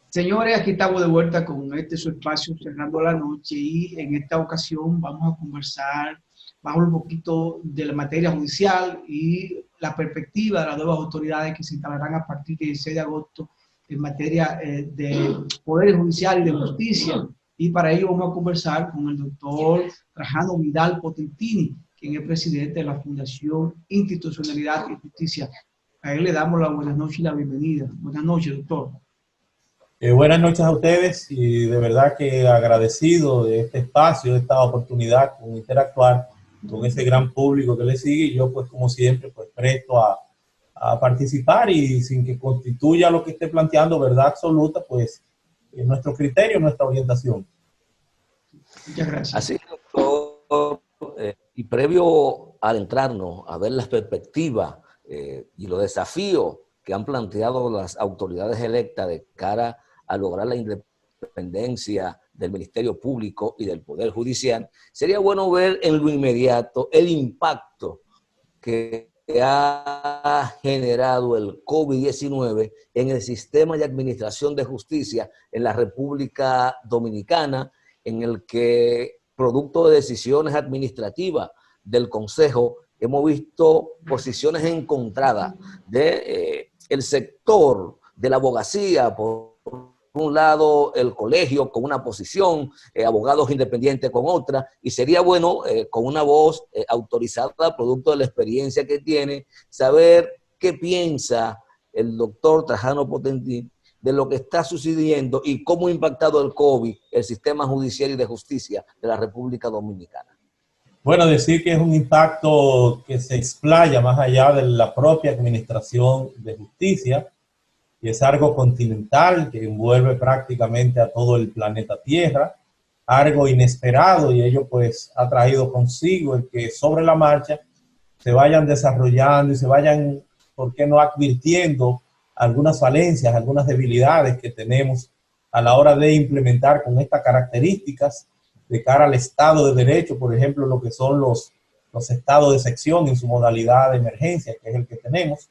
Señores, aquí estamos de vuelta con su espacio Cerrando la Noche y en esta ocasión vamos a conversar, vamos un poquito de la materia judicial y la perspectiva de las nuevas autoridades que se instalarán a partir del 6 de agosto en materia de poder judicial y de justicia. Y para ello vamos a conversar con el doctor Trajano Vidal Potentini, quien es presidente de la Fundación Institucionalidad y Justicia. A él le damos la buenas noches y la bienvenida. Buenas noches, doctor. Buenas noches a ustedes y de verdad que agradecido de este espacio, de esta oportunidad con interactuar con ese gran público que le sigue y yo pues como siempre pues presto a participar y sin que constituya lo que esté planteando verdad absoluta pues nuestro criterio, nuestra orientación. Muchas gracias. Así, doctor, y previo a adentrarnos a ver las perspectivas y los desafíos que han planteado las autoridades electas de cara a lograr la independencia del Ministerio Público y del Poder Judicial, sería bueno ver en lo inmediato el impacto que ha generado el COVID-19 en el sistema de administración de justicia en la República Dominicana, en el que, producto de decisiones administrativas del Consejo, hemos visto posiciones encontradas de el sector de la abogacía, por un lado el colegio con una posición, abogados independientes con otra, y sería bueno con una voz autorizada, producto de la experiencia que tiene, saber qué piensa el doctor Trajano Potentini de lo que está sucediendo y cómo ha impactado el COVID el sistema judicial y de justicia de la República Dominicana. Bueno, decir que es un impacto que se explaya más allá de la propia administración de justicia y es algo continental que envuelve prácticamente a todo el planeta Tierra, algo inesperado y ello pues ha traído consigo el que sobre la marcha se vayan desarrollando y se vayan, ¿por qué no?, advirtiendo algunas falencias, algunas debilidades que tenemos a la hora de implementar con estas características de cara al Estado de Derecho, por ejemplo, lo que son los estados de sección en su modalidad de emergencia, que es el que tenemos,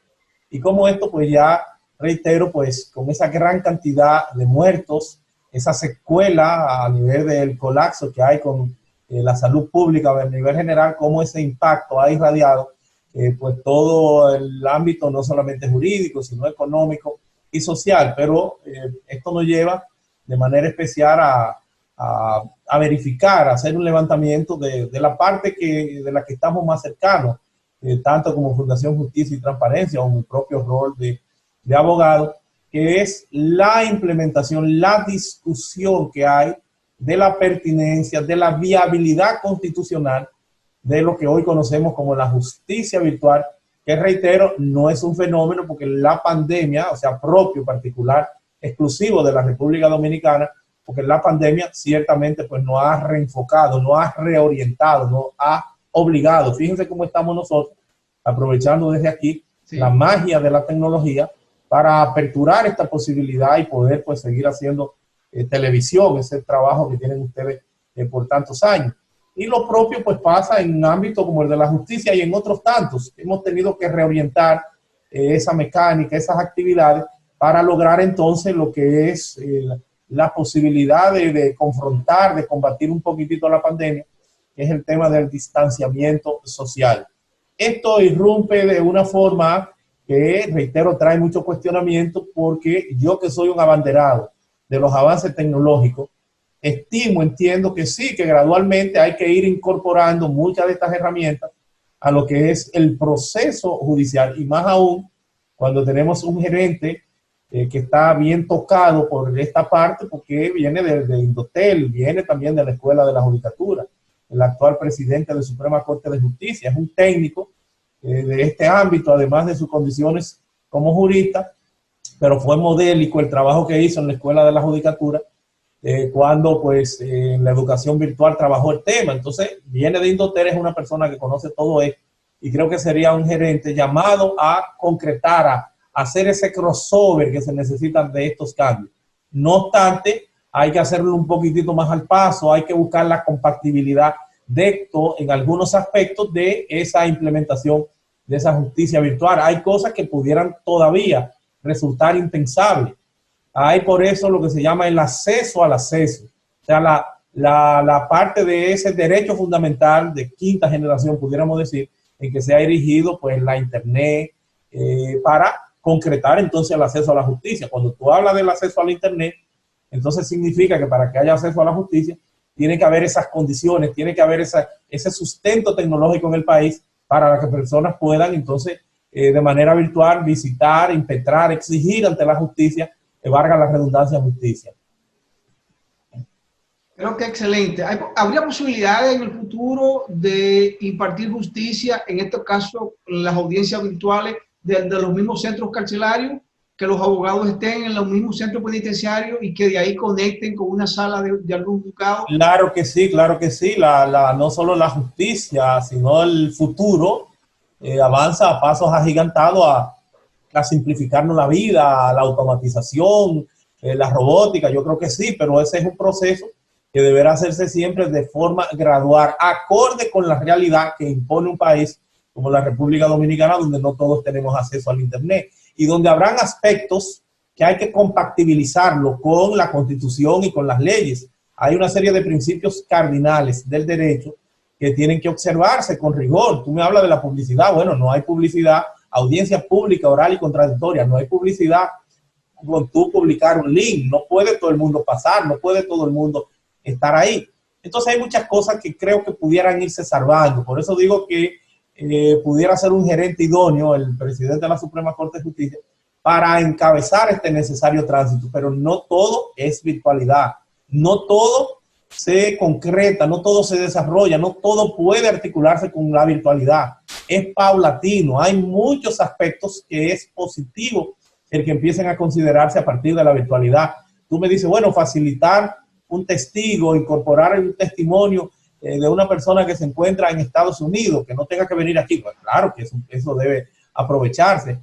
y como esto pues ya, reitero, pues con esa gran cantidad de muertos, esa secuela a nivel del colapso que hay con la salud pública a nivel general, cómo ese impacto ha irradiado pues todo el ámbito no solamente jurídico, sino económico y social, pero esto nos lleva de manera especial a verificar, a hacer un levantamiento de la parte de la que estamos más cercanos, tanto como Fundación Justicia y Transparencia o mi propio rol de abogado, que es la implementación, la discusión que hay de la pertinencia, de la viabilidad constitucional de lo que hoy conocemos como la justicia virtual, que reitero, no es un fenómeno porque la pandemia, o sea, propio, particular, exclusivo de la República Dominicana, porque la pandemia ciertamente pues nos ha reenfocado, nos ha reorientado, nos ha obligado. Fíjense cómo estamos nosotros, aprovechando desde aquí la magia de la tecnología para aperturar esta posibilidad y poder pues seguir haciendo televisión, ese trabajo que tienen ustedes por tantos años. Y lo propio pues pasa en un ámbito como el de la justicia y en otros tantos. Hemos tenido que reorientar esa mecánica, esas actividades para lograr entonces lo que es la posibilidad de confrontar, de combatir un poquitito la pandemia, que es el tema del distanciamiento social. Esto irrumpe de una forma que, reitero, trae mucho cuestionamiento porque yo que soy un abanderado de los avances tecnológicos, entiendo que sí, que gradualmente hay que ir incorporando muchas de estas herramientas a lo que es el proceso judicial y más aún cuando tenemos un gerente que está bien tocado por esta parte porque viene de Indotel, viene también de la Escuela de la Judicatura, el actual presidente de la Suprema Corte de Justicia, es un técnico de este ámbito, además de sus condiciones como jurista, pero fue modélico el trabajo que hizo en la Escuela de la Judicatura cuando pues en la educación virtual trabajó el tema. Entonces viene de Indotel, es una persona que conoce todo esto y creo que sería un gerente llamado a concretar, a hacer ese crossover que se necesitan de estos cambios. No obstante, hay que hacerlo un poquitito más al paso, hay que buscar la compatibilidad de esto en algunos aspectos de esa implementación de esa justicia virtual. Hay cosas que pudieran todavía resultar impensables. hay por eso lo que se llama el acceso al acceso. O sea, la parte de ese derecho fundamental de quinta generación, pudiéramos decir, en que se ha erigido pues la Internet para concretar entonces el acceso a la justicia. Cuando tú hablas del acceso a la Internet, entonces significa que para que haya acceso a la justicia, tiene que haber esas condiciones, tiene que haber ese sustento tecnológico en el país para que personas puedan entonces de manera virtual visitar, impetrar, exigir ante la justicia, que valga la redundancia, justicia. Creo que excelente. ¿Habría posibilidades en el futuro de impartir justicia, en este caso, las audiencias virtuales de los mismos centros carcelarios, que los abogados estén en los mismos centros penitenciarios y que de ahí conecten con una sala de algún juzgado? Claro que sí, claro que sí. No solo la justicia, sino el futuro avanza a pasos agigantados a simplificarnos la vida, a la automatización, la robótica. Yo creo que sí, pero ese es un proceso que deberá hacerse siempre de forma gradual, acorde con la realidad que impone un país como la República Dominicana, donde no todos tenemos acceso al Internet y donde habrán aspectos que hay que compatibilizarlo con la Constitución y con las leyes. Hay una serie de principios cardinales del derecho que tienen que observarse con rigor. Tú me hablas de la publicidad. Bueno, no hay publicidad, audiencia pública, oral y contradictoria. No hay publicidad con tú publicar un link. No puede todo el mundo pasar, no puede todo el mundo estar ahí. Entonces hay muchas cosas que creo que pudieran irse salvando. Por eso digo que pudiera ser un gerente idóneo, el presidente de la Suprema Corte de Justicia, para encabezar este necesario tránsito. Pero no todo es virtualidad. No todo se concreta, no todo se desarrolla, no todo puede articularse con la virtualidad. Es paulatino. Hay muchos aspectos que es positivo el que empiecen a considerarse a partir de la virtualidad. Tú me dices, bueno, facilitar un testigo, incorporar un testimonio de una persona que se encuentra en Estados Unidos, que no tenga que venir aquí. Pues claro que eso debe aprovecharse.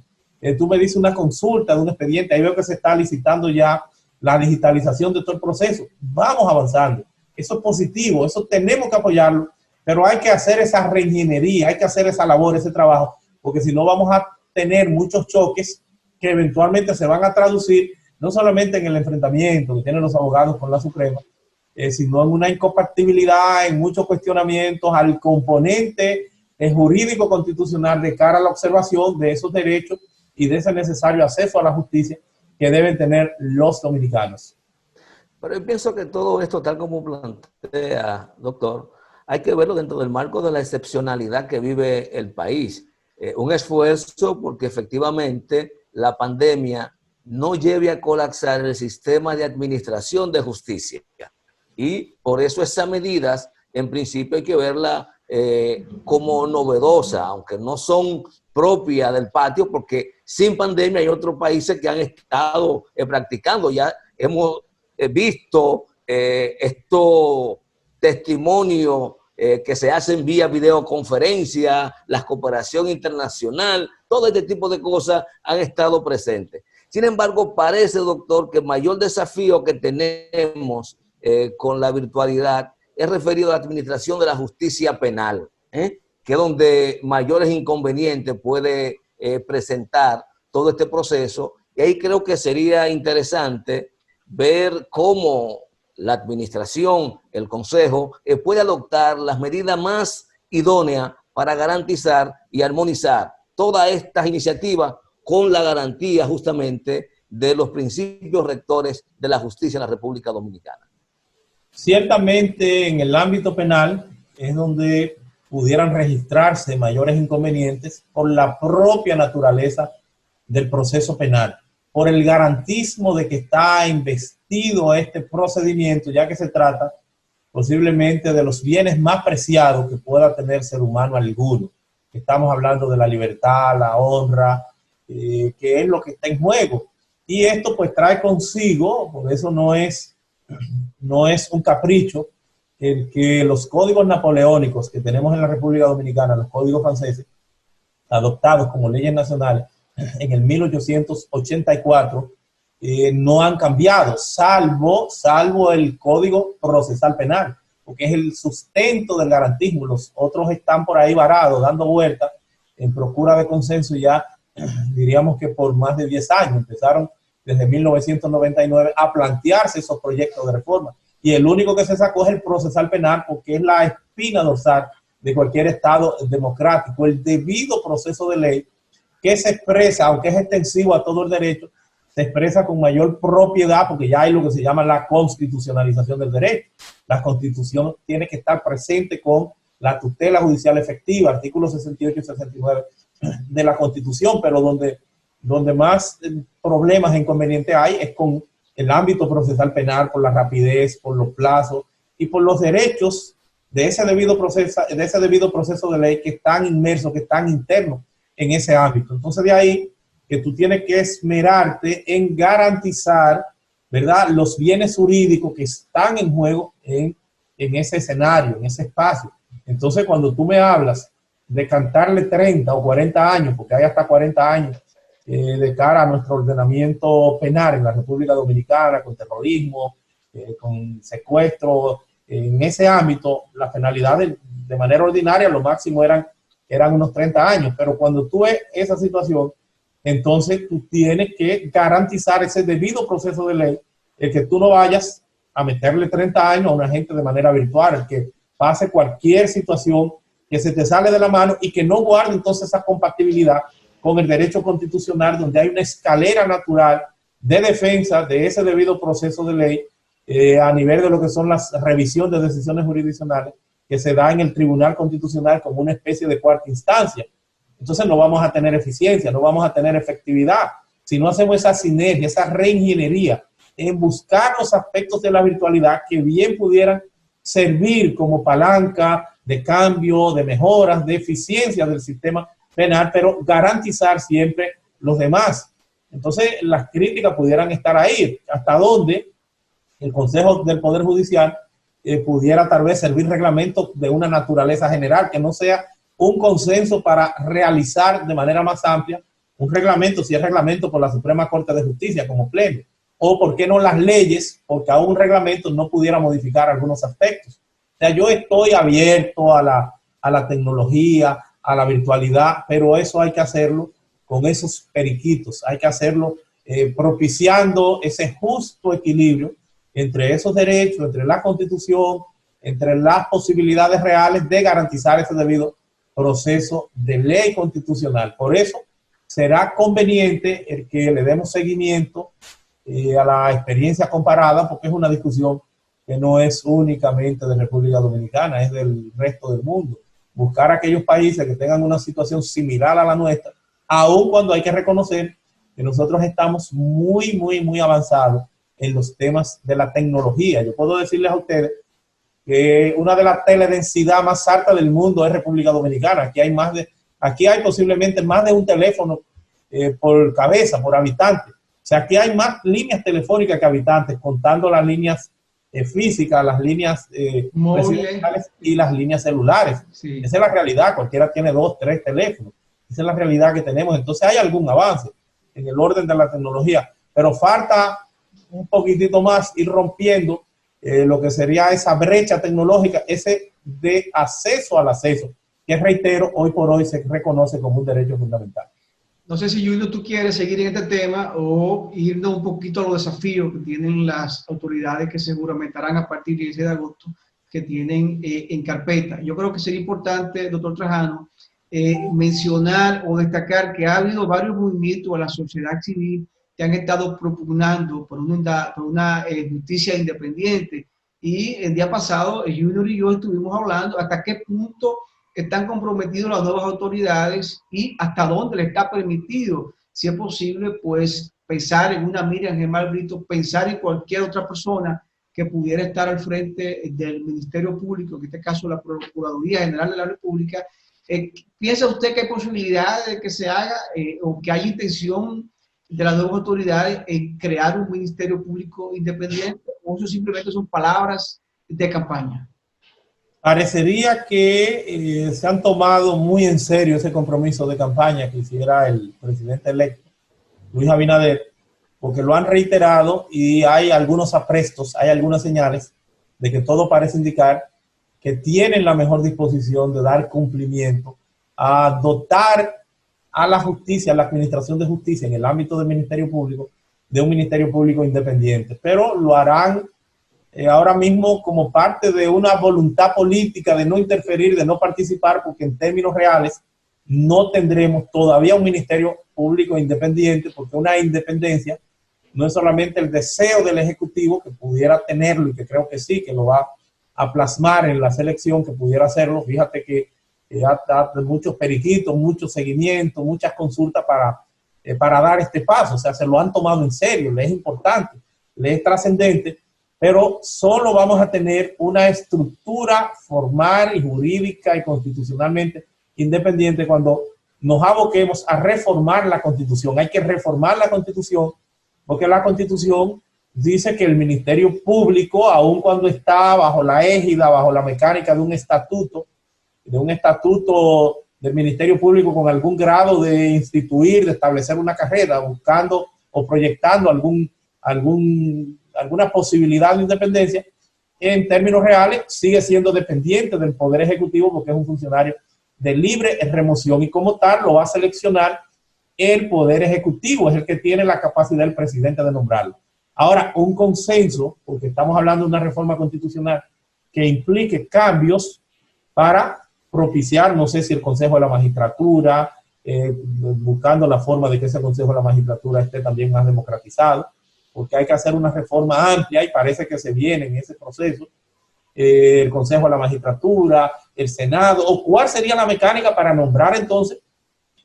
Tú me dices una consulta de un expediente, ahí veo que se está licitando ya la digitalización de todo el proceso. Vamos avanzando. Eso es positivo, eso tenemos que apoyarlo, pero hay que hacer esa reingeniería, hay que hacer esa labor, ese trabajo, porque si no vamos a tener muchos choques que eventualmente se van a traducir no solamente en el enfrentamiento que tienen los abogados con la Suprema, sino en una incompatibilidad, en muchos cuestionamientos al componente jurídico constitucional de cara a la observación de esos derechos y de ese necesario acceso a la justicia que deben tener los dominicanos. Pero yo pienso que todo esto, tal como plantea, doctor, hay que verlo dentro del marco de la excepcionalidad que vive el país. Un esfuerzo porque efectivamente la pandemia no lleve a colapsar el sistema de administración de justicia. Y por eso esas medidas, en principio hay que verla como novedosa, aunque no son propias del patio, porque sin pandemia hay otros países que han estado practicando. Ya hemos visto estos testimonios que se hacen vía videoconferencia, la cooperación internacional, todo este tipo de cosas han estado presentes. Sin embargo, parece, doctor, que el mayor desafío que tenemos con la virtualidad es referido a la administración de la justicia penal, que es donde mayores inconvenientes puede presentar todo este proceso. Y ahí creo que sería interesante ver cómo la administración, el Consejo, puede adoptar las medidas más idóneas para garantizar y armonizar todas estas iniciativas con la garantía justamente de los principios rectores de la justicia en la República Dominicana. Ciertamente en el ámbito penal es donde pudieran registrarse mayores inconvenientes por la propia naturaleza del proceso penal, por el garantismo de que está investido este procedimiento, ya que se trata posiblemente de los bienes más preciados que pueda tener ser humano alguno. Estamos hablando de la libertad, la honra, que es lo que está en juego. Y esto pues trae consigo, por eso no es un capricho, el que los códigos napoleónicos que tenemos en la República Dominicana, los códigos franceses, adoptados como leyes nacionales en el 1884, no han cambiado, salvo el Código Procesal Penal, porque es el sustento del garantismo. Los otros están por ahí varados, dando vueltas en procura de consenso ya, diríamos que por más de 10 años. Empezaron desde 1999 a plantearse esos proyectos de reforma. Y el único que se sacó es el procesal penal, porque es la espina dorsal de cualquier Estado democrático. El debido proceso de ley que se expresa, aunque es extensivo a todo el derecho, se expresa con mayor propiedad, porque ya hay lo que se llama la constitucionalización del derecho. La Constitución tiene que estar presente con la tutela judicial efectiva, artículos 68 y 69 de la Constitución, pero donde más problemas e inconvenientes hay es con el ámbito procesal penal, por la rapidez, por los plazos y por los derechos de ese debido proceso de ley que están inmersos, que están internos en ese ámbito. Entonces, de ahí que tú tienes que esmerarte en garantizar, ¿verdad?, los bienes jurídicos que están en juego en ese escenario, en ese espacio. Entonces, cuando tú me hablas de cantarle 30 o 40 años, porque hay hasta 40 años de cara a nuestro ordenamiento penal en la República Dominicana, con terrorismo, con secuestro, en ese ámbito, las penalidades de manera ordinaria, lo máximo eran unos 30 años, pero cuando tú ves esa situación, entonces tú tienes que garantizar ese debido proceso de ley, el que tú no vayas a meterle 30 años a una gente de manera virtual, el que pase cualquier situación que se te sale de la mano y que no guarde entonces esa compatibilidad con el derecho constitucional, donde hay una escalera natural de defensa de ese debido proceso de ley a nivel de lo que son las revisiones de decisiones jurisdiccionales que se da en el Tribunal Constitucional como una especie de cuarta instancia. Entonces no vamos a tener eficiencia, no vamos a tener efectividad si no hacemos esa sinergia, esa reingeniería en buscar los aspectos de la virtualidad que bien pudieran servir como palanca de cambio, de mejoras, de eficiencia del sistema penal, pero garantizar siempre los demás. Entonces las críticas pudieran estar ahí, hasta donde el Consejo del Poder Judicial pudiera tal vez servir reglamentos de una naturaleza general, que no sea un consenso para realizar de manera más amplia un reglamento, si es reglamento por la Suprema Corte de Justicia como pleno, o por qué no las leyes, porque aún un reglamento no pudiera modificar algunos aspectos. O sea, yo estoy abierto a la tecnología, a la virtualidad, pero eso hay que hacerlo con esos periquitos, hay que hacerlo propiciando ese justo equilibrio entre esos derechos, entre la Constitución, entre las posibilidades reales de garantizar ese debido proceso de ley constitucional. Por eso será conveniente el que le demos seguimiento a la experiencia comparada, porque es una discusión que no es únicamente de República Dominicana, es del resto del mundo. Buscar aquellos países que tengan una situación similar a la nuestra, aun cuando hay que reconocer que nosotros estamos muy avanzados en los temas de la tecnología. Yo puedo decirles a ustedes que una de las teledensidad más altas del mundo es República Dominicana. Aquí hay posiblemente más de un teléfono por cabeza, por habitante. O sea, aquí hay más líneas telefónicas que habitantes, contando las líneas físicas, las líneas residenciales y las líneas celulares. Sí. Esa es la realidad. Cualquiera tiene 2, 3 teléfonos. Esa es la realidad que tenemos. Entonces hay algún avance en el orden de la tecnología, pero falta un poquitito más ir rompiendo lo que sería esa brecha tecnológica, ese de acceso al acceso, que reitero, hoy por hoy se reconoce como un derecho fundamental. No sé si, Junior, tú quieres seguir en este tema o irnos un poquito a los desafíos que tienen las autoridades que se juramentarán a partir del 16 de agosto, que tienen en carpeta. Yo creo que sería importante, doctor Trajano, mencionar o destacar que ha habido varios movimientos a la sociedad civil que han estado propugnando por una justicia independiente. Y el día pasado, Junior y yo estuvimos hablando hasta qué punto están comprometidos las nuevas autoridades y hasta dónde les está permitido, si es posible, pues pensar en una Miriam Germán Brito, pensar en cualquier otra persona que pudiera estar al frente del Ministerio Público, en este caso la Procuraduría General de la República. ¿Piensa usted que hay posibilidades de que se haga o que hay intención de las nuevas autoridades en crear un Ministerio Público independiente, o eso simplemente son palabras de campaña? Parecería que se han tomado muy en serio ese compromiso de campaña que hiciera el presidente electo, Luis Abinader, porque lo han reiterado y hay algunos aprestos, hay algunas señales de que todo parece indicar que tienen la mejor disposición de dar cumplimiento a dotar a la justicia, a la administración de justicia en el ámbito del Ministerio Público, de un Ministerio Público independiente, pero lo harán ahora mismo como parte de una voluntad política de no interferir, de no participar, porque en términos reales no tendremos todavía un Ministerio Público independiente, porque una independencia no es solamente el deseo del Ejecutivo, que pudiera tenerlo y que creo que sí, que lo va a plasmar en la selección, que pudiera hacerlo. Fíjate que ha muchos periquitos, mucho seguimiento, muchas consultas para dar este paso. O sea, se lo han tomado en serio, le es importante, le es trascendente, pero solo vamos a tener una estructura formal y jurídica y constitucionalmente independiente cuando nos aboquemos a reformar la Constitución. Hay que reformar la Constitución porque la Constitución dice que el Ministerio Público, aun cuando está bajo la égida, bajo la mecánica de un estatuto del Ministerio Público con algún grado de instituir, de establecer una carrera, buscando o proyectando alguna posibilidad de independencia, en términos reales sigue siendo dependiente del Poder Ejecutivo porque es un funcionario de libre remoción y como tal lo va a seleccionar el Poder Ejecutivo, es el que tiene la capacidad del presidente de nombrarlo. Ahora, un consenso, porque estamos hablando de una reforma constitucional que implique cambios para propiciar, no sé si el Consejo de la Magistratura, buscando la forma de que ese Consejo de la Magistratura esté también más democratizado, porque hay que hacer una reforma amplia y parece que se viene en ese proceso, el Consejo de la Magistratura, el Senado, o cuál sería la mecánica para nombrar entonces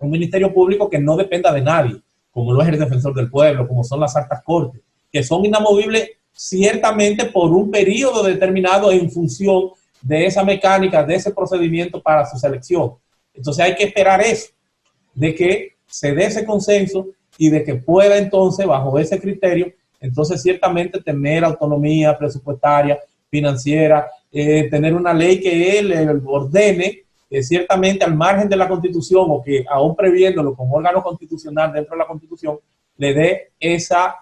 un ministerio público que no dependa de nadie, como lo es el Defensor del Pueblo, como son las altas cortes, que son inamovibles ciertamente por un periodo determinado en función de esa mecánica, de ese procedimiento para su selección. Entonces hay que esperar eso, de que se dé ese consenso y de que pueda entonces, bajo ese criterio, entonces ciertamente tener autonomía presupuestaria, financiera, tener una ley que él ordene, ciertamente al margen de la Constitución o que aún previéndolo como órgano constitucional dentro de la Constitución, le dé esa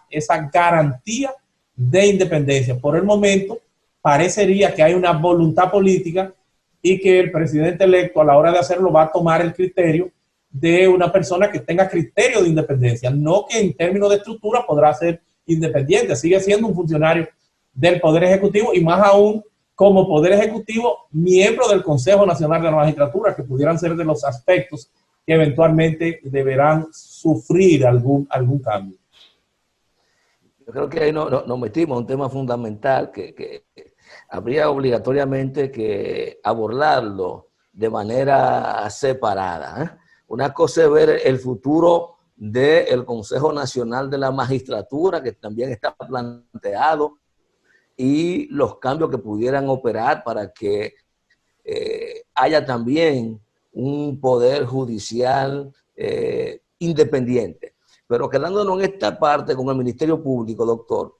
garantía de independencia. Por el momento, parecería que hay una voluntad política y que el presidente electo a la hora de hacerlo va a tomar el criterio de una persona que tenga criterio de independencia, no que en términos de estructura podrá ser independiente, sigue siendo un funcionario del Poder Ejecutivo y más aún como Poder Ejecutivo, miembro del Consejo Nacional de la Magistratura, que pudieran ser de los aspectos que eventualmente deberán sufrir algún cambio. Yo creo que ahí nos metimos en un tema fundamental que habría obligatoriamente que abordarlo de manera separada, ¿eh? Una cosa es ver el futuro del Consejo Nacional de la Magistratura, que también está planteado, y los cambios que pudieran operar para que haya también un poder judicial independiente. Pero quedándonos en esta parte con el Ministerio Público, doctor,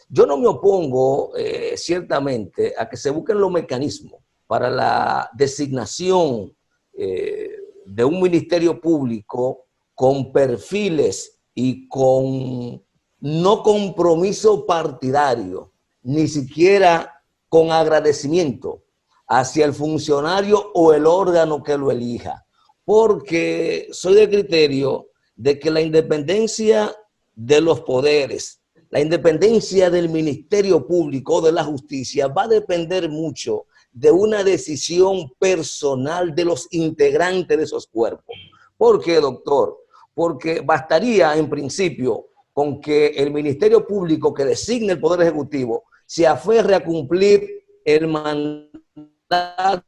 yo no me opongo ciertamente a que se busquen los mecanismos para la designación de un Ministerio Público con perfiles y con no compromiso partidario, ni siquiera con agradecimiento hacia el funcionario o el órgano que lo elija, porque soy del criterio de que la independencia de los poderes, la independencia del Ministerio Público o de la Justicia va a depender mucho de una decisión personal de los integrantes de esos cuerpos. ¿Por qué, doctor? Porque bastaría en principio con que el Ministerio Público que designe el Poder Ejecutivo se aferre a cumplir el mandato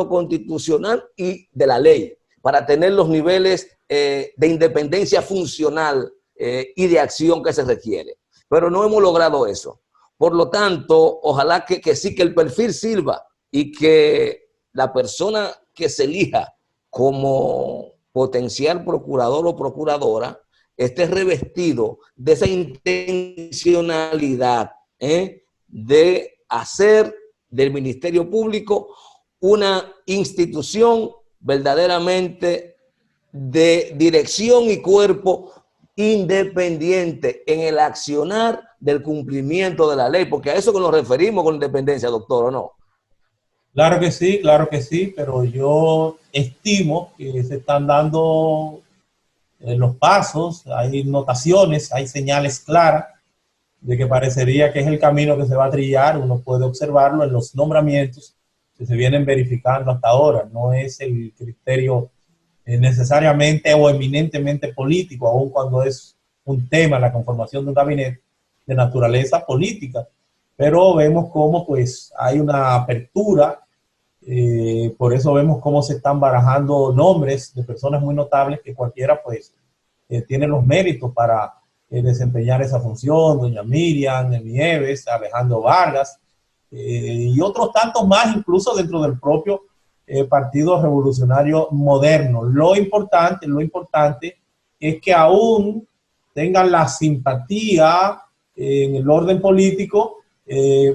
constitucional y de la ley para tener los niveles de independencia funcional y de acción que se requiere. Pero no hemos logrado eso. Por lo tanto, ojalá que sí, que el perfil sirva y que la persona que se elija como potencial procurador o procuradora esté revestido de esa intencionalidad de hacer del Ministerio Público una institución verdaderamente de dirección y cuerpo independiente en el accionar del cumplimiento de la ley, porque a eso que nos referimos con independencia, doctor, ¿o no? Claro que sí, pero yo estimo que se están dando los pasos, hay notaciones, hay señales claras de que parecería que es el camino que se va a trillar. Uno puede observarlo en los nombramientos que se vienen verificando hasta ahora. No es el criterio necesariamente o eminentemente político, aun cuando es un tema, la conformación de un gabinete de naturaleza política. Pero vemos cómo pues hay una apertura, por eso vemos cómo se están barajando nombres de personas muy notables que cualquiera pues tiene los méritos para desempeñar esa función: doña Miriam, Nieves, Alejandro Vargas, y otros tantos más, incluso dentro del propio Partido Revolucionario Moderno. Lo importante es que aún tengan la simpatía en el orden político.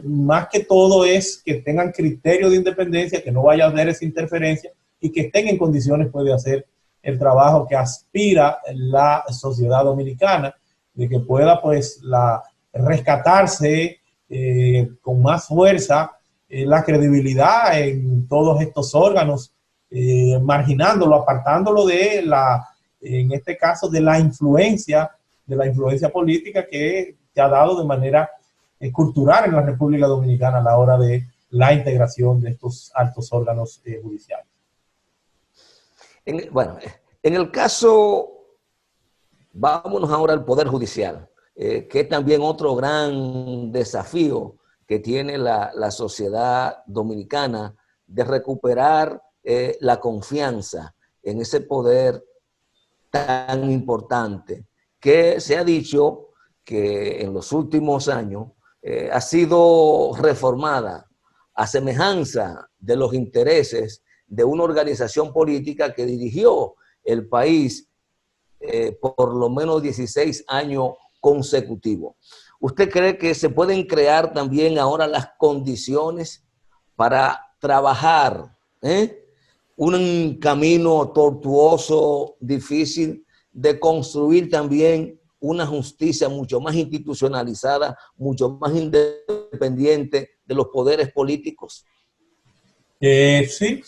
Más que todo es que tengan criterio de independencia, que no vaya a haber esa interferencia y que estén en condiciones pues, de hacer el trabajo que aspira la sociedad dominicana, de que pueda pues rescatarse con más fuerza la credibilidad en todos estos órganos, marginándolo, apartándolo de en este caso, de la influencia política que se ha dado de manera cultural en la República Dominicana a la hora de la integración de estos altos órganos judiciales. Bueno, en el caso, vámonos ahora al Poder Judicial, que es también otro gran desafío que tiene la sociedad dominicana de recuperar la confianza en ese poder tan importante, que se ha dicho que en los últimos años ha sido reformada a semejanza de los intereses de una organización política que dirigió el país por lo menos 16 años consecutivos. ¿Usted cree que se pueden crear también ahora las condiciones para trabajar un camino tortuoso, difícil, de construir también una justicia mucho más institucionalizada, mucho más independiente de los poderes políticos? Sí.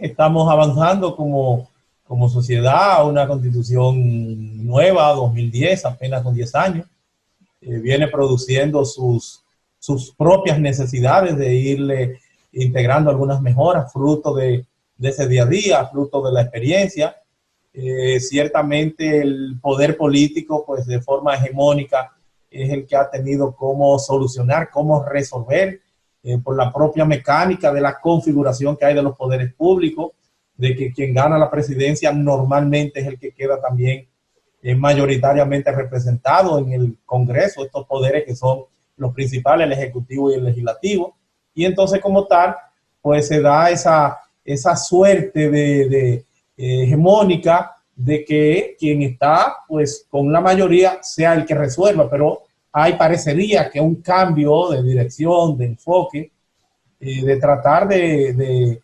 Estamos avanzando como sociedad a una constitución nueva, 2010, apenas con 10 años. Viene produciendo sus propias necesidades de irle integrando algunas mejoras, fruto de ese día a día, fruto de la experiencia. Ciertamente el poder político, pues de forma hegemónica, es el que ha tenido cómo solucionar, cómo resolver, por la propia mecánica de la configuración que hay de los poderes públicos, de que quien gana la presidencia normalmente es el que queda también mayoritariamente representado en el Congreso, estos poderes que son los principales, el Ejecutivo y el Legislativo. Y entonces, como tal, pues se da esa suerte de hegemónica de que quien está pues con la mayoría sea el que resuelva, pero parecería que un cambio de dirección, de enfoque, de tratar de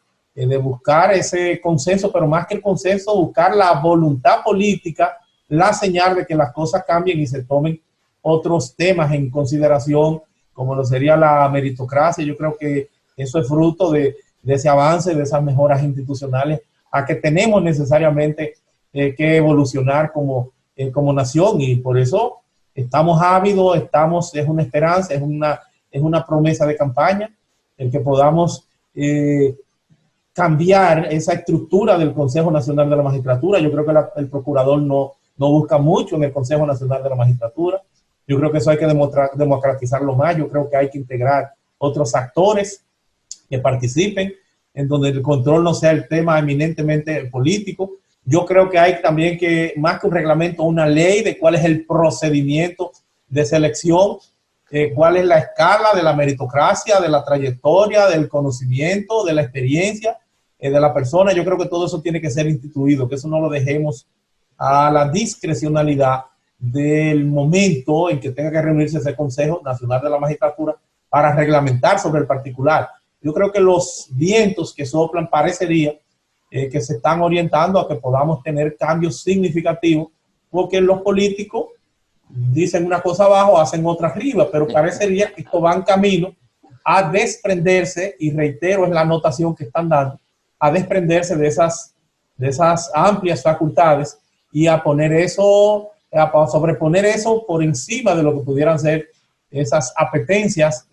buscar ese consenso, pero más que el consenso, buscar la voluntad política, la señal de que las cosas cambien y se tomen otros temas en consideración, como lo sería la meritocracia. Yo creo que eso es fruto de ese avance, de esas mejoras institucionales a que tenemos necesariamente que evolucionar como nación, y por eso estamos ávidos, es una esperanza, es una promesa de campaña, el que podamos cambiar esa estructura del Consejo Nacional de la Magistratura. Yo creo que el procurador no busca mucho en el Consejo Nacional de la Magistratura. Yo creo que eso hay que democratizarlo más. Yo creo que hay que integrar otros actores que participen, en donde el control no sea el tema eminentemente político. Yo creo que hay también que, más que un reglamento, una ley de cuál es el procedimiento de selección, cuál es la escala de la meritocracia, de la trayectoria, del conocimiento, de la experiencia de la persona. Yo creo que todo eso tiene que ser instituido, que eso no lo dejemos a la discrecionalidad del momento en que tenga que reunirse ese Consejo Nacional de la Magistratura para reglamentar sobre el particular. Yo creo que los vientos que soplan parecería que se están orientando a que podamos tener cambios significativos, porque los políticos dicen una cosa abajo, hacen otra arriba, pero parecería que esto va en camino a desprenderse, y reitero, es la anotación que están dando, a desprenderse de esas amplias facultades y a poner eso, a sobreponer eso por encima de lo que pudieran ser esas apetencias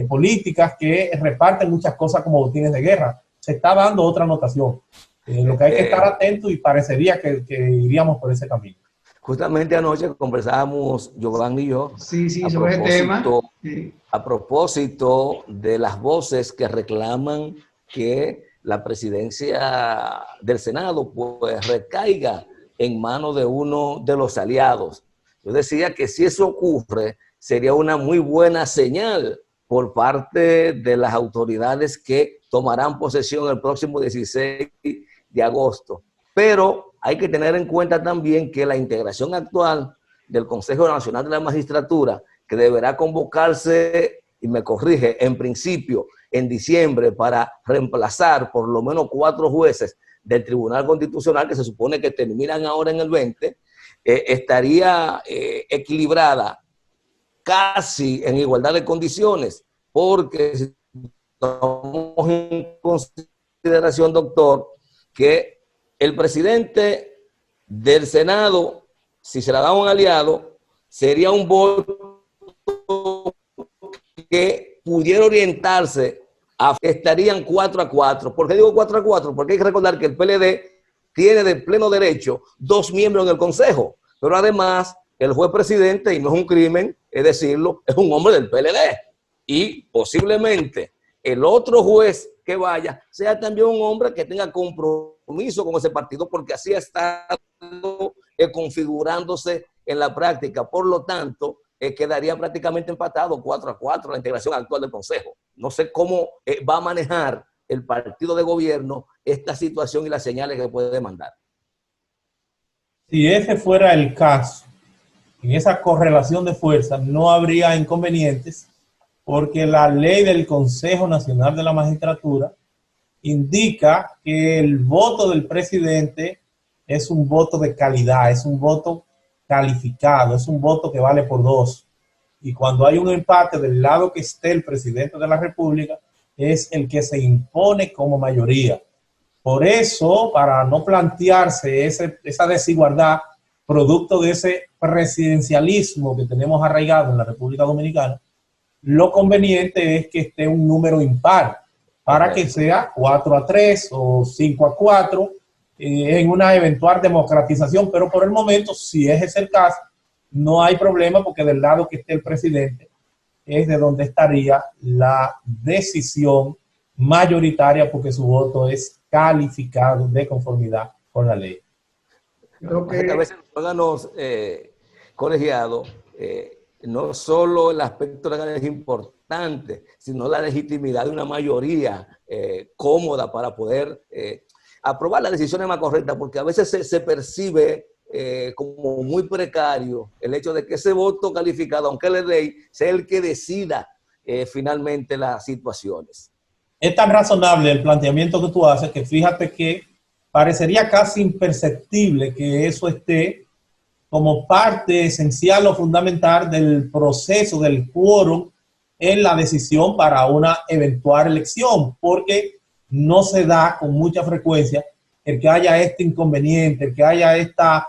políticas que reparten muchas cosas como botines de guerra. Se está dando otra notación. Lo que hay que estar atento y parecería que iríamos por ese camino. Justamente anoche conversábamos, Giovanni y yo, sí, sobre ese tema. A propósito de las voces que reclaman que la presidencia del Senado pues recaiga en manos de uno de los aliados. Yo decía que si eso ocurre, sería una muy buena señal por parte de las autoridades que tomarán posesión el próximo 16 de agosto. Pero hay que tener en cuenta también que la integración actual del Consejo Nacional de la Magistratura, que deberá convocarse, y me corrige, en principio en diciembre para reemplazar por lo menos 4 jueces del Tribunal Constitucional, que se supone que terminan ahora en el 20, estaría equilibrada casi en igualdad de condiciones, porque si tomamos en consideración, doctor, que el presidente del Senado, si se la da a un aliado, sería un voto que pudiera orientarse a que estarían 4-4. ¿Por qué digo 4-4? Porque hay que recordar que el PLD tiene de pleno derecho 2 miembros en el Consejo, pero además el juez presidente, y no es un crimen, es decirlo, es un hombre del PLD. Y posiblemente el otro juez que vaya sea también un hombre que tenga compromiso con ese partido, porque así ha estado configurándose en la práctica. Por lo tanto, quedaría prácticamente empatado 4-4 la integración actual del Consejo. No sé cómo va a manejar el partido de gobierno esta situación y las señales que puede mandar. Si ese fuera el caso, en esa correlación de fuerzas no habría inconvenientes, porque la ley del Consejo Nacional de la Magistratura indica que el voto del presidente es un voto de calidad, es un voto calificado, es un voto que vale por 2. Y cuando hay un empate del lado que esté el presidente de la República, es el que se impone como mayoría. Por eso, para no plantearse esa desigualdad, producto de ese presidencialismo que tenemos arraigado en la República Dominicana, lo conveniente es que esté un número impar, para que sea 4-3 o 5-4 en una eventual democratización. Pero por el momento, si ese es el caso, no hay problema, porque del lado que esté el presidente es de donde estaría la decisión mayoritaria, porque su voto es calificado de conformidad con la ley. Creo que a veces los órganos colegiados, no solo el aspecto legal es importante, sino la legitimidad de una mayoría cómoda para poder aprobar las decisiones más correctas, porque a veces se percibe como muy precario el hecho de que ese voto calificado, aunque le dé, sea el que decida finalmente las situaciones. Es tan razonable el planteamiento que tú haces que fíjate que parecería casi imperceptible que eso esté como parte esencial o fundamental del proceso del quórum en la decisión para una eventual elección, porque no se da con mucha frecuencia el que haya este inconveniente, el que haya esta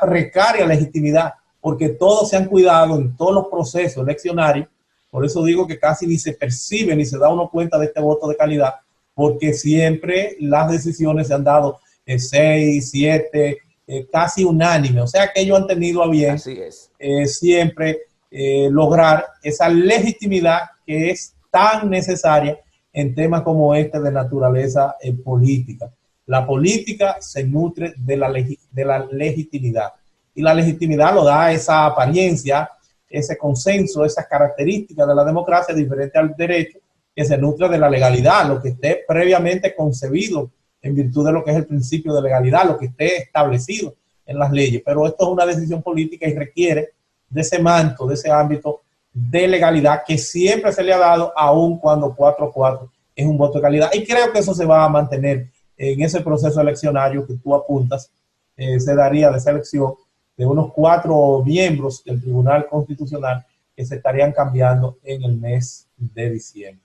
precaria legitimidad, porque todos se han cuidado en todos los procesos eleccionarios. Por eso digo que casi ni se percibe ni se da uno cuenta de este voto de calidad, porque siempre las decisiones se han dado 6, 7, casi unánime. O sea que ellos han tenido a bien siempre lograr esa legitimidad que es tan necesaria en temas como este de naturaleza política. La política se nutre de la legitimidad, y la legitimidad lo da esa apariencia, ese consenso, esas características de la democracia diferente al derecho, que se nutre de la legalidad, lo que esté previamente concebido en virtud de lo que es el principio de legalidad, lo que esté establecido en las leyes. Pero esto es una decisión política y requiere de ese manto, de ese ámbito de legalidad que siempre se le ha dado, aun cuando 4-4 es un voto de calidad. Y creo que eso se va a mantener en ese proceso eleccionario que tú apuntas. Se daría de selección de unos 4 miembros del Tribunal Constitucional que se estarían cambiando en el mes de diciembre.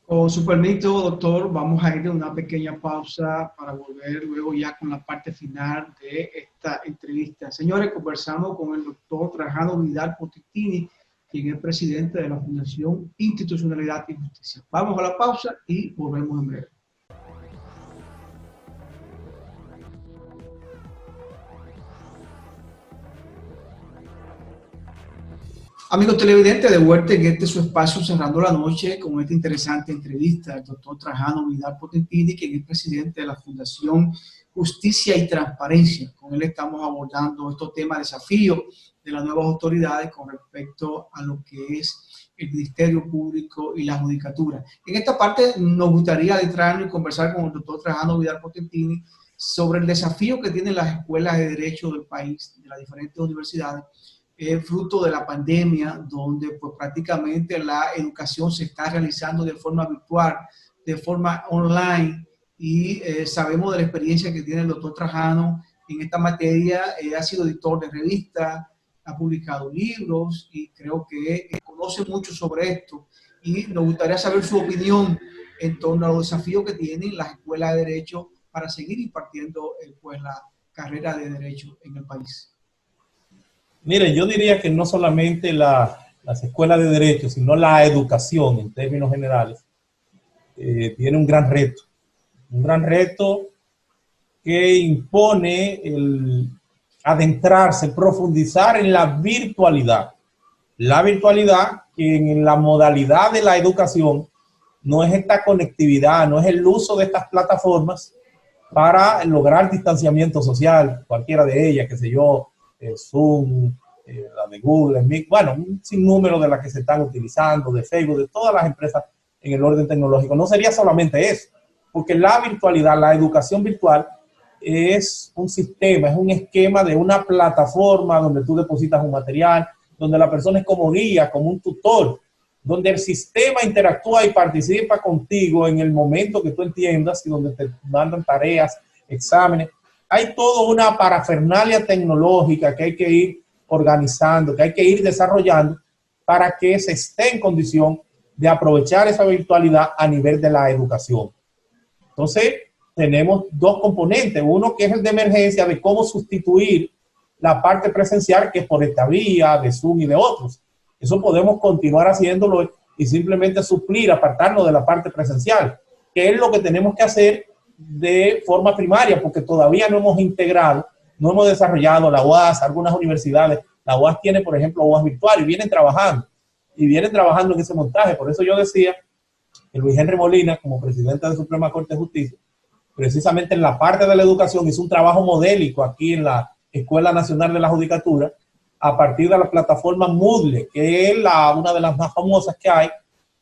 Con su permiso, doctor, vamos a ir a una pequeña pausa para volver luego ya con la parte final de esta entrevista. Señores, conversamos con el doctor Trajano Vidal Potittini, quien es presidente de la Fundación Institucionalidad y Justicia. Vamos a la pausa y volvemos en breve. Amigos televidentes, de vuelta en este su espacio Cerrando la Noche con esta interesante entrevista del doctor Trajano Vidal Potittini, quien es presidente de la Fundación Justicia y Transparencia. Con él estamos abordando estos temas, desafíos de las nuevas autoridades con respecto a lo que es el Ministerio Público y la Judicatura. En esta parte nos gustaría adentrarnos y conversar con el doctor Trajano Vidal Potittini sobre el desafío que tienen las escuelas de derecho del país, de las diferentes universidades, fruto de la pandemia, donde pues prácticamente la educación se está realizando de forma virtual, de forma online, y sabemos de la experiencia que tiene el doctor Trajano en esta materia. Ha sido editor de revistas, ha publicado libros y creo que conoce mucho sobre esto, y nos gustaría saber su opinión en torno a los desafíos que tienen las escuelas de derecho para seguir impartiendo pues la carrera de derecho en el país. Mire, yo diría que no solamente las escuelas de derecho, sino la educación en términos generales, tiene un gran reto que impone el adentrarse, profundizar en la virtualidad. La virtualidad que en la modalidad de la educación no es esta conectividad, no es el uso de estas plataformas para lograr distanciamiento social, cualquiera de ellas, qué sé yo, Zoom, la de Google, Meet, bueno, un sinnúmero de las que se están utilizando, de Facebook, de todas las empresas en el orden tecnológico. No sería solamente eso, porque la virtualidad, la educación virtual es un sistema, es un esquema de una plataforma donde tú depositas un material, donde la persona es como guía, como un tutor, donde el sistema interactúa y participa contigo en el momento que tú entiendas y donde te mandan tareas, exámenes. Hay toda una parafernalia tecnológica que hay que ir organizando, que hay que ir desarrollando para que se esté en condición de aprovechar esa virtualidad a nivel de la educación. Entonces, tenemos dos componentes. Uno que es el de emergencia, de cómo sustituir la parte presencial, que es por esta vía, de Zoom y de otros. Eso podemos continuar haciéndolo y simplemente suplir, apartarnos de la parte presencial, que es lo que tenemos que hacer de forma primaria, porque todavía no hemos integrado, no hemos desarrollado la UAS, algunas universidades. La UAS tiene, por ejemplo, UAS virtual y vienen trabajando en ese montaje. Por eso yo decía que Luis Henry Molina, como presidente de Suprema Corte de Justicia, precisamente en la parte de la educación hizo un trabajo modélico aquí en la Escuela Nacional de la Judicatura, a partir de la plataforma Moodle, que es una de las más famosas que hay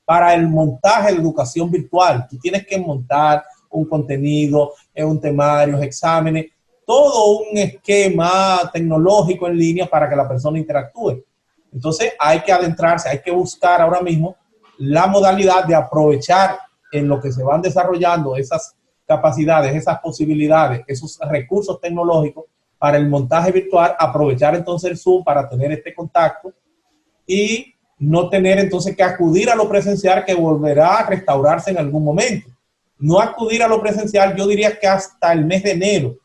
para el montaje de educación virtual. Tú tienes que montar un contenido, un temario, exámenes, todo un esquema tecnológico en línea para que la persona interactúe. Entonces hay que adentrarse, hay que buscar ahora mismo la modalidad de aprovechar en lo que se van desarrollando esas capacidades, esas posibilidades, esos recursos tecnológicos para el montaje virtual, aprovechar entonces el Zoom para tener este contacto y no tener entonces que acudir a lo presencial, que volverá a restaurarse en algún momento. No acudir a lo presencial, yo diría que hasta el mes de enero.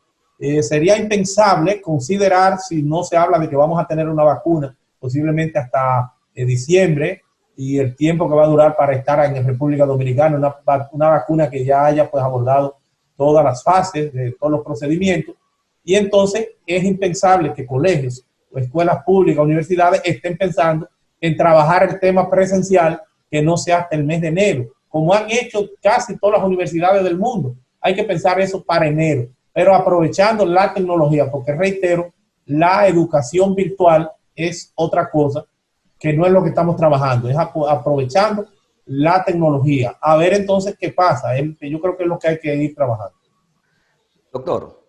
Sería impensable considerar, si no se habla de que vamos a tener una vacuna, posiblemente hasta diciembre, y el tiempo que va a durar para estar en República Dominicana, una vacuna que ya haya pues abordado todas las fases de todos los procedimientos. Y entonces es impensable que colegios o escuelas públicas, universidades estén pensando en trabajar el tema presencial que no sea hasta el mes de enero, como han hecho casi todas las universidades del mundo. Hay que pensar eso para enero, pero aprovechando la tecnología, porque reitero, la educación virtual es otra cosa que no es lo que estamos trabajando, es aprovechando la tecnología. A ver entonces qué pasa, yo creo que es lo que hay que ir trabajando. Doctor,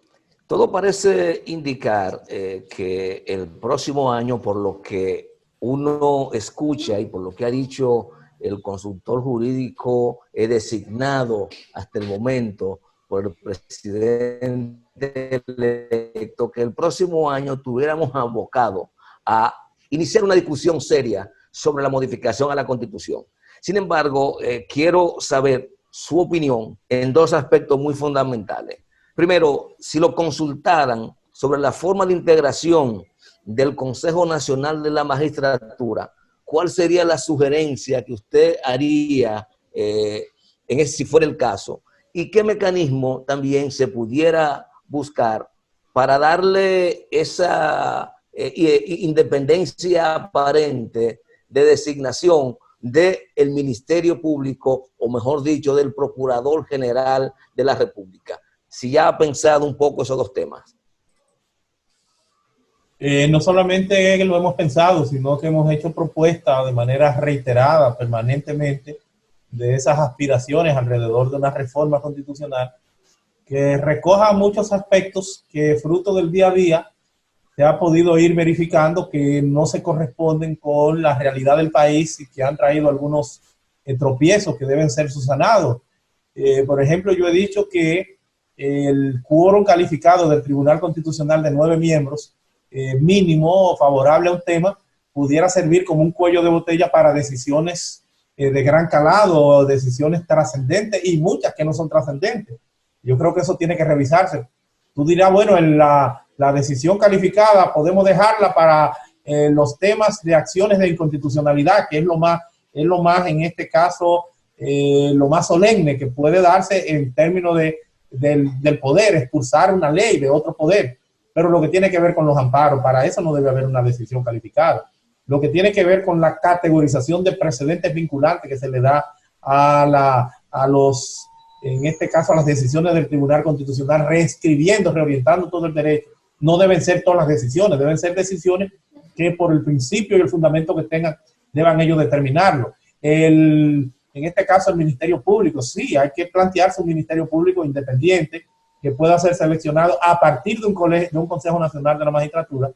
todo parece indicar que el próximo año, por lo que uno escucha y por lo que ha dicho el consultor jurídico designado hasta el momento por el presidente electo, que el próximo año estuviéramos abocados a iniciar una discusión seria sobre la modificación a la Constitución. Sin embargo, quiero saber su opinión en dos aspectos muy fundamentales. Primero, si lo consultaran sobre la forma de integración del Consejo Nacional de la Magistratura, ¿cuál sería la sugerencia que usted haría si fuera el caso? ¿Y qué mecanismo también se pudiera buscar para darle esa independencia aparente de designación del Ministerio Público, o mejor dicho, del Procurador General de la República? Si ya ha pensado un poco esos dos temas. No solamente lo hemos pensado, sino que hemos hecho propuestas de manera reiterada, permanentemente, de esas aspiraciones alrededor de una reforma constitucional que recoja muchos aspectos que, fruto del día a día, se ha podido ir verificando que no se corresponden con la realidad del país y que han traído algunos tropiezos que deben ser subsanados. Por ejemplo, yo he dicho que el quórum calificado del Tribunal Constitucional de 9 miembros, mínimo favorable a un tema, pudiera servir como un cuello de botella para decisiones de gran calado, decisiones trascendentes y muchas que no son trascendentes. Yo creo que eso tiene que revisarse. Tú dirás, bueno, la decisión calificada podemos dejarla para los temas de acciones de inconstitucionalidad, que es lo más en este caso, lo más solemne que puede darse en términos del poder, expulsar una ley de otro poder. Pero lo que tiene que ver con los amparos, para eso no debe haber una decisión calificada. Lo que tiene que ver con la categorización de precedentes vinculantes que se le da en este caso a las decisiones del Tribunal Constitucional, reescribiendo, reorientando todo el derecho. No deben ser todas las decisiones, deben ser decisiones que por el principio y el fundamento que tengan, deban ellos determinarlo. En este caso el Ministerio Público, sí, hay que plantearse un Ministerio Público independiente que pueda ser seleccionado a partir de un Consejo Nacional de la Magistratura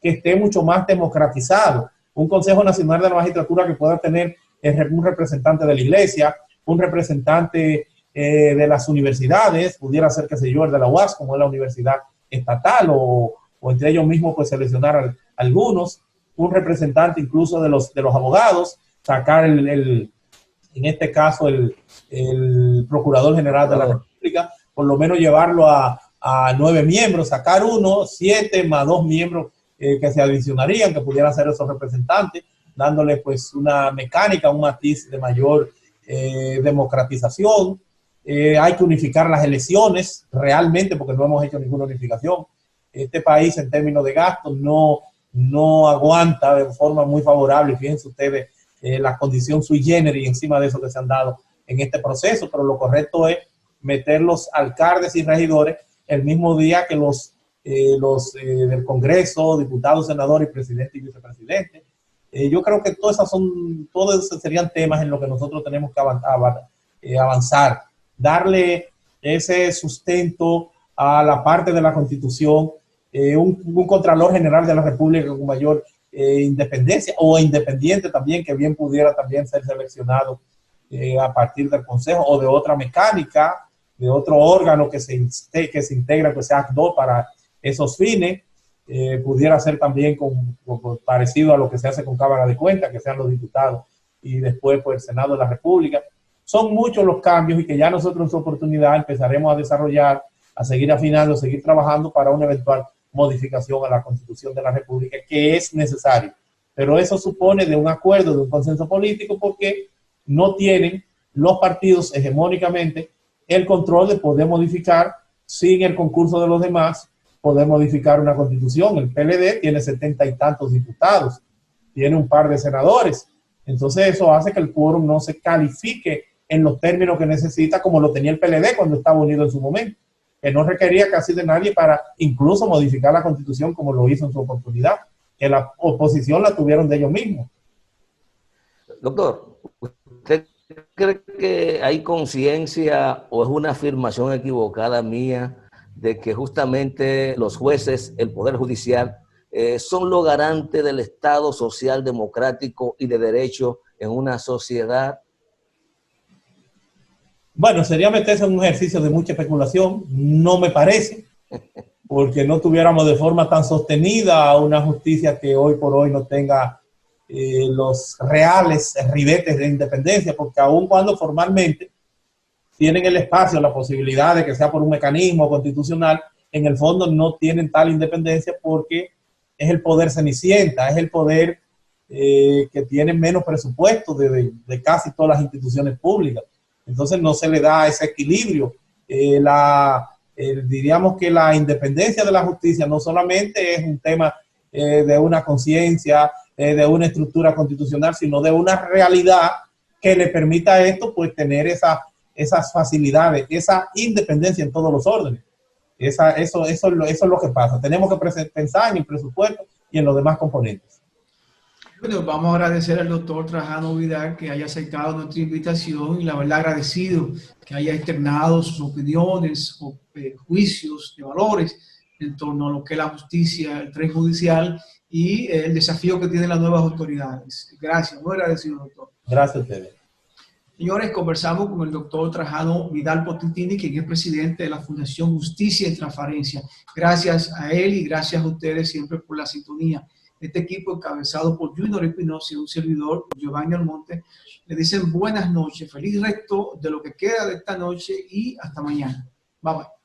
que esté mucho más democratizado. Un Consejo Nacional de la Magistratura que pueda tener un representante de la Iglesia, un representante de las universidades, pudiera ser, qué sé yo, el de la UAS, como es la universidad estatal, o entre ellos mismos pues seleccionar algunos, un representante incluso de los abogados, sacar en este caso el Procurador General de la República, por lo menos llevarlo a 9 miembros, sacar 1, 7 más 2 miembros que se adicionarían, que pudieran ser esos representantes, dándole pues una mecánica, un matiz de mayor democratización. Hay que unificar las elecciones realmente, porque no hemos hecho ninguna unificación. Este país en términos de gastos no aguanta de forma muy favorable. Fíjense ustedes la condición sui generis encima de eso que se han dado en este proceso, pero lo correcto es meter los alcaldes y regidores el mismo día que los del Congreso, diputados, senadores, presidente y vicepresidente. Yo creo que todos esos serían temas en los que nosotros tenemos que avanzar, darle ese sustento a la parte de la Constitución, un Contralor General de la República con mayor independencia, o independiente también, que bien pudiera también ser seleccionado a partir del Consejo, o de otra mecánica, de otro órgano que se integra, que sea actor para esos fines. Pudiera ser también parecido a lo que se hace con Cámara de Cuentas, que sean los diputados y después pues, el Senado de la República. Son muchos los cambios y que ya nosotros en su oportunidad empezaremos a desarrollar, a seguir afinando, a seguir trabajando para una eventual modificación a la Constitución de la República, que es necesario. Pero eso supone de un acuerdo, de un consenso político, porque no tienen los partidos hegemónicamente el control de poder modificar sin el concurso de los demás, poder modificar una constitución. El PLD tiene 70 y tantos diputados, tiene un par de senadores. Entonces eso hace que el quórum no se califique en los términos que necesita, como lo tenía el PLD cuando estaba unido en su momento, que no requería casi de nadie para incluso modificar la constitución como lo hizo en su oportunidad, que la oposición la tuvieron de ellos mismos. Doctor, ¿usted cree que hay conciencia o es una afirmación equivocada mía de que justamente los jueces, el Poder Judicial, son los garantes del Estado social, democrático y de derecho en una sociedad? Bueno, sería meterse en un ejercicio de mucha especulación, no me parece, porque no tuviéramos de forma tan sostenida una justicia que hoy por hoy no tenga los reales ribetes de independencia, porque aun cuando formalmente tienen el espacio, la posibilidad de que sea por un mecanismo constitucional, en el fondo no tienen tal independencia porque es el poder cenicienta, es el poder que tiene menos presupuesto de casi todas las instituciones públicas. Entonces no se le da ese equilibrio. Diríamos que la independencia de la justicia no solamente es un tema de una conciencia, de una estructura constitucional, sino de una realidad que le permita a esto pues tener esas facilidades, esa independencia en todos los órdenes. Eso es lo que pasa. Tenemos que pensar en el presupuesto y en los demás componentes. Bueno, vamos a agradecer al doctor Trajano Vidal que haya aceptado nuestra invitación y la verdad agradecido que haya externado sus opiniones, juicios de valores en torno a lo que es la justicia, el tren judicial y el desafío que tienen las nuevas autoridades. Gracias, muy agradecido, doctor. Gracias a ustedes. Señores, conversamos con el doctor Trajano Vidal Pottitini, quien es presidente de la Fundación Justicia y Transparencia. Gracias a él y gracias a ustedes siempre por la sintonía. Este equipo encabezado por Junior Espinosa y un servidor, Giovanni Almonte, le dicen buenas noches, feliz resto de lo que queda de esta noche y hasta mañana. Bye bye.